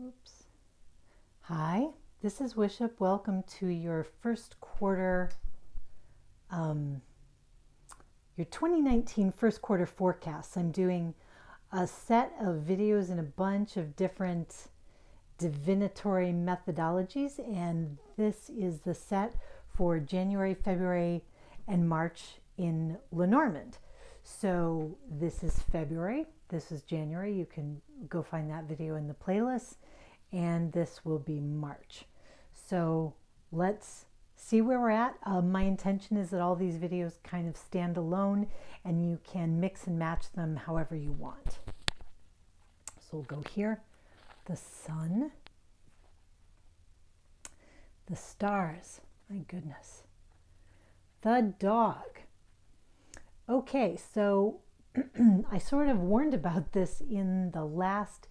Oops. Hi, this is Wishop. Welcome to your first quarter, um, your 2019 first quarter forecasts. I'm doing a set of videos in a bunch of different divinatory methodologies, and this is the set for January, February, and March in Lenormand. So this is February, this is January. You can go find that video in the playlist, and this will be March. So let's see where we're at. My intention is that all these videos kind of stand alone and you can mix and match them however you want. So we'll go here, the sun, the stars, my goodness, the dog. Okay, so I sort of warned about this in the last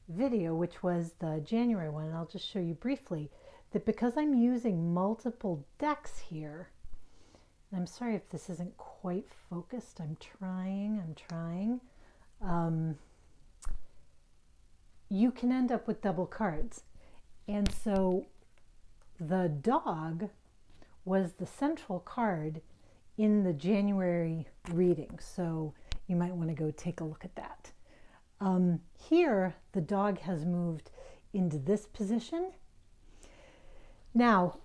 video, which was the January one, and I'll just show you briefly that because I'm using multiple decks here, and I'm sorry if this isn't quite focused, I'm trying. You can end up with double cards. And so the dog was the central card in the January reading. So you might want to go take a look at that. Here, the dog has moved into this position. Now,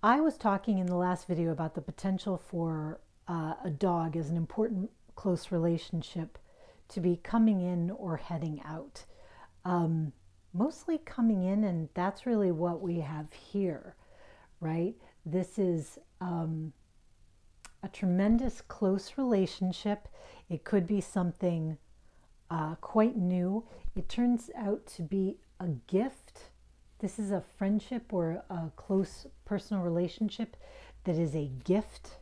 I was talking in the last video about the potential for a dog as an important close relationship to be coming in or heading out. Mostly coming in, and that's really what we have here, right? This is a tremendous close relationship. It could be something quite new. It turns out to be a gift. This is a friendship or a close personal relationship that is a gift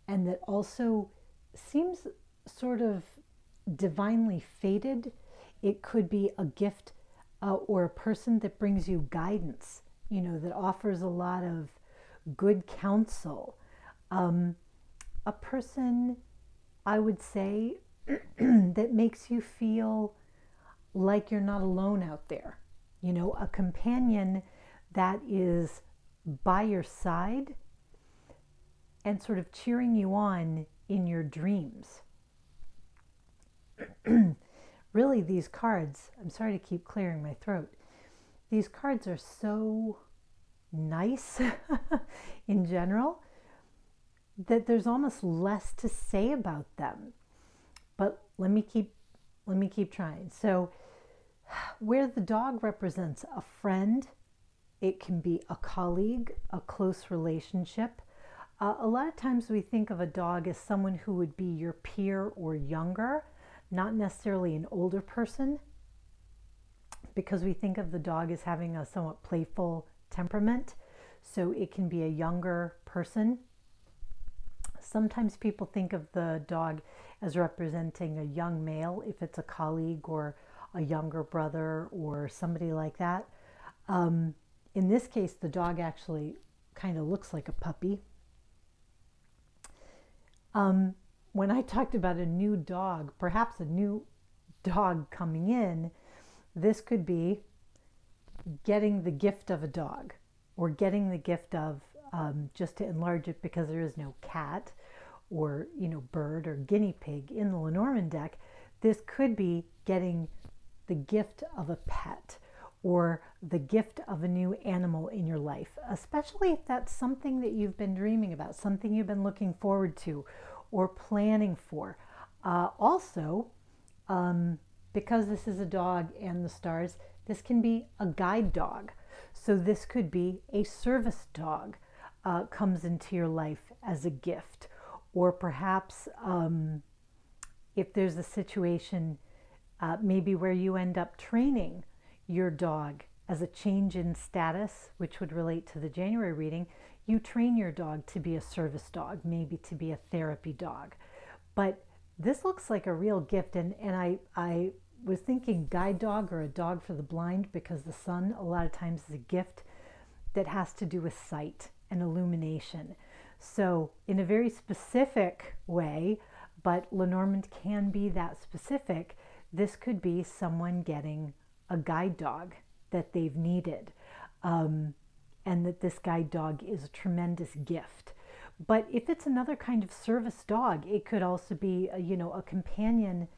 and that also seems sort of divinely fated. It could be a gift or a person that brings you guidance, that offers a lot of good counsel. A person, I would say, that makes you feel like you're not alone out there. A companion that is by your side and sort of cheering you on in your dreams. Really, these cards, I'm sorry to keep clearing my throat. These cards are so nice in general that there's almost less to say about them. But let me keep trying. So where the dog represents a friend, it can be a colleague, a close relationship. A lot of times we think of a dog as someone who would be your peer or younger, not necessarily an older person, because we think of the dog as having a somewhat playful temperament. So it can be a younger person. Sometimes people think of the dog as representing a young male, if it's a colleague or a younger brother or somebody like that. In this case, the dog actually kind of looks like a puppy. When I talked about a new dog, perhaps a new dog coming in, this could be getting the gift of a dog, or getting the gift of, just to enlarge it because there is no cat or bird or guinea pig in the Lenormand deck, this could be getting the gift of a pet or the gift of a new animal in your life, especially if that's something that you've been dreaming about, something you've been looking forward to or planning for. Also, because this is a dog and the stars, this can be a guide dog. So this could be a service dog comes into your life as a gift. Or perhaps if there's a situation maybe where you end up training your dog as a change in status, which would relate to the January reading, you train your dog to be a service dog, maybe to be a therapy dog. But this looks like a real gift, and I was thinking guide dog or a dog for the blind, because the sun a lot of times is a gift that has to do with sight and illumination. So in a very specific way, but Lenormand can be that specific, This could be someone getting a guide dog that they've needed, and that this guide dog is a tremendous gift. But if it's another kind of service dog, it could also be a companion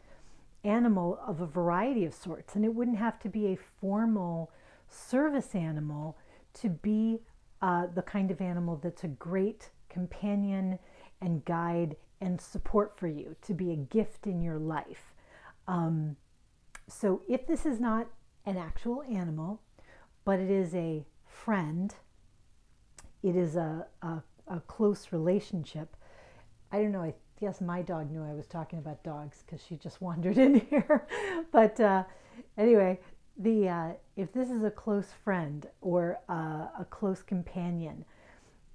animal of a variety of sorts. And it wouldn't have to be a formal service animal to be the kind of animal that's a great companion and guide and support for you, to be a gift in your life. So if this is not an actual animal, but it is a friend, it is a close relationship. I don't know, I guess my dog knew I was talking about dogs because she just wandered in here. But anyway, if this is a close friend or a close companion,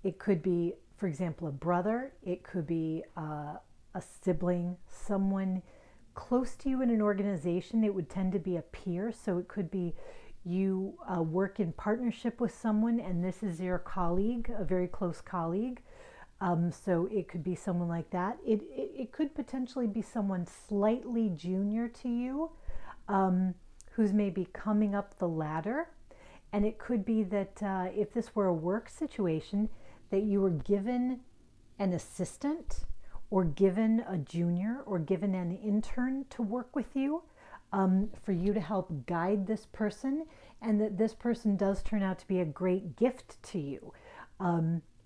it could be, for example, a brother, it could be a sibling, someone close to you in an organization. It would tend to be a peer, so it could be you work in partnership with someone and this is your colleague, a very close colleague. So it could be someone like that. It could potentially be someone slightly junior to you, who's maybe coming up the ladder. And it could be that if this were a work situation, that you were given an assistant or given a junior or given an intern to work with you, for you to help guide this person, and that this person does turn out to be a great gift to you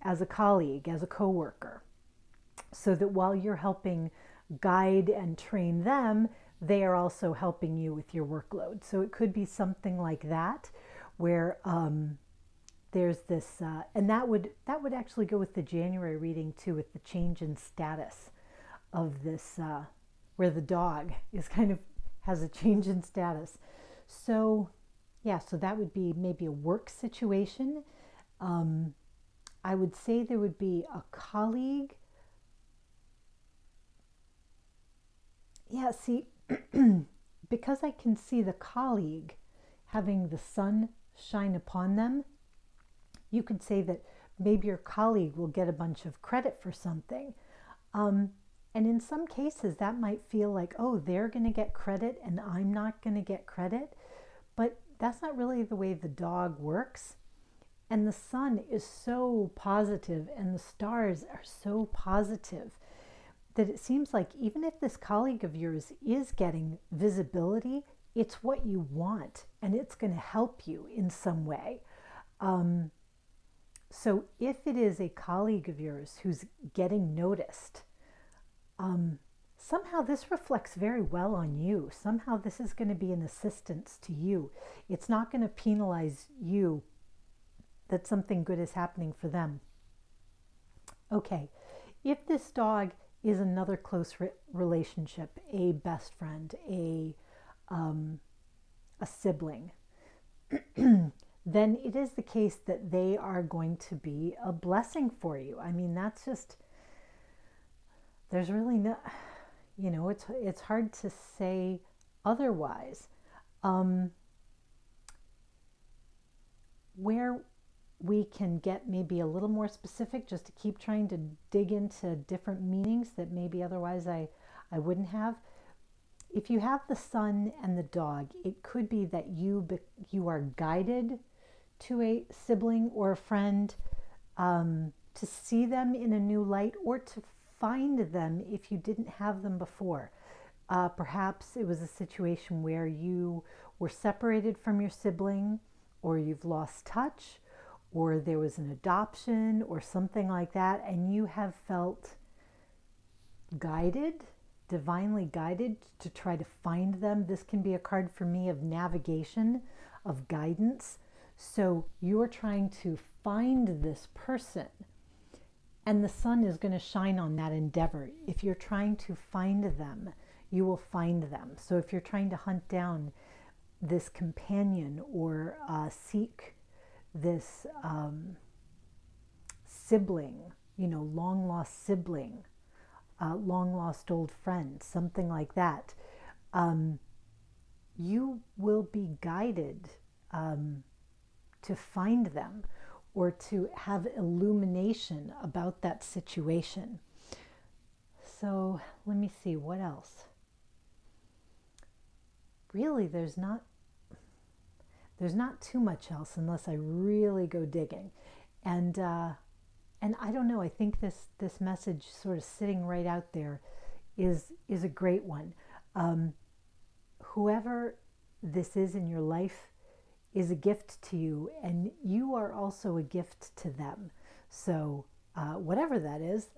as a colleague, as a coworker, so that while you're helping guide and train them, they are also helping you with your workload. So it could be something like that, where there's this, and that would actually go with the January reading too, with the change in status of this, where the dog is kind of has a change in status. So yeah, so that would be maybe a work situation. I would say there would be a colleague. Yeah, see, because I can see the colleague having the sun shine upon them, you could say that maybe your colleague will get a bunch of credit for something. And in some cases, that might feel like, oh, they're going to get credit and I'm not going to get credit. But that's not really the way the dog works. And the sun is so positive and the stars are so positive that it seems like even if this colleague of yours is getting visibility, it's what you want and it's going to help you in some way. So if it is a colleague of yours who's getting noticed, somehow this reflects very well on you. Somehow this is going to be an assistance to you. It's not going to penalize you that something good is happening for them. Okay, if this dog is another close relationship, a best friend, a sibling, then it is the case that they are going to be a blessing for you. I mean, that's just, there's really no, it's hard to say otherwise. Where we can get maybe a little more specific, just to keep trying to dig into different meanings that maybe otherwise I wouldn't have. If you have the sun and the dog, it could be that you are guided to a sibling or a friend, to see them in a new light, or to find them if you didn't have them before. Perhaps it was a situation where you were separated from your sibling, or you've lost touch, or there was an adoption or something like that, and you have felt guided, divinely guided to try to find them. This can be a card for me of navigation, of guidance. So you're trying to find this person, and the sun is going to shine on that endeavor. If you're trying to find them, you will find them. So if you're trying to hunt down this companion or seek this sibling, long lost sibling, long lost old friend, something like that, you will be guided to find them or to have illumination about that situation. So let me see, what else? really there's not too much else unless I really go digging. And and I don't know, I think this message sort of sitting right out there is a great one. Whoever this is in your life is a gift to you, and you are also a gift to them. So whatever that is,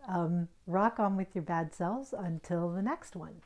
rock on with your bad selves until the next one.